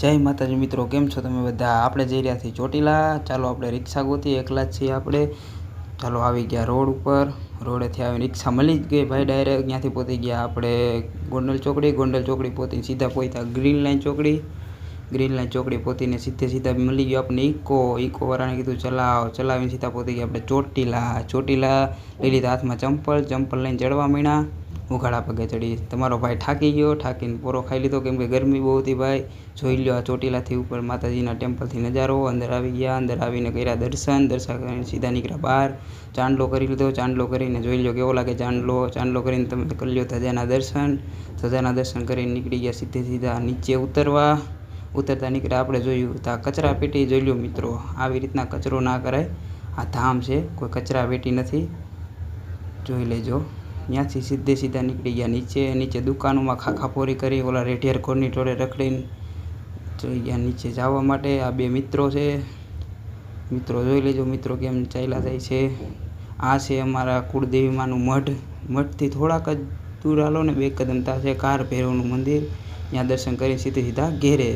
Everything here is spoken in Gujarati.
જય માતાજી મિત્રો, કેમ છો તમે બધા? આપણે જઈ રહ્યા છીએ ચોટીલા. ચાલો આપણે રિક્ષા ગોતી, એકલા જ છીએ આપણે. ચાલો આવી ગયા રોડ ઉપર. રોડેથી આવીને રિક્ષા મળી જ ગઈ ભાઈ. ડાયરેક્ટ ત્યાંથી પહોંચી ગયા આપણે ગોંડલ ચોકડી પહોંચીને સીધા પહોંચ્યા ગ્રીન લાઇન ચોકડી પહોંચીને સીધા મળી ગયો આપણે ઇકોવાળાને કીધું ચલાવીને સીધા પહોંચી ગયા આપણે ચોટીલા. લઈ લીધા હાથમાં ચંપલ લઈને ચડવા માંડ્યા. ઉઘાડા પગે ચડી. તમારો ભાઈ થાકીને પોરો ખાઈ લીધો, કેમ કે ગરમી બહુ હતી ભાઈ. જોઈ લો આ ચોટીલાથી ઉપર માતાજીના ટેમ્પલથી નજારો. અંદર આવી ગયા. અંદર આવીને કર્યા દર્શન કરીને સીધા નીકળ્યા બહાર. ચાંદલો કરી લીધો. ચાંદલો કરીને જોઈ લો કેવો લાગે ચાંદલો કરીને તમે કરી લો ધજાના દર્શન કરીને નીકળી ગયા સીધા નીચે ઉતરતા નીકળ્યા. આપણે જોયું તો આ કચરા પેટી જોઈ લો મિત્રો. આવી રીતના કચરો ના કરાય. આ ધામ છે, કોઈ કચરા પેટી નથી, જોઈ લેજો. ત્યાંથી સીધા નીકળી ગયા નીચે દુકાનોમાં ખાખાપોરી કરી. ઓલા રેઢિયાર ખોરની ટોળે રખડીને જોઈ ગયા નીચે જવા માટે. આ બે મિત્રો છે. મિત્રો જોઈ લેજો મિત્રો કેમ ચાલ્યા જાય છે. આ છે અમારા કુળદેવીમાનું મઠથી થોડાક જ દૂર હાલો ને 2 કદમ ત્યાં છે કાર ભૈરવનું મંદિર. ત્યાં દર્શન કરી સીધા ઘેરે.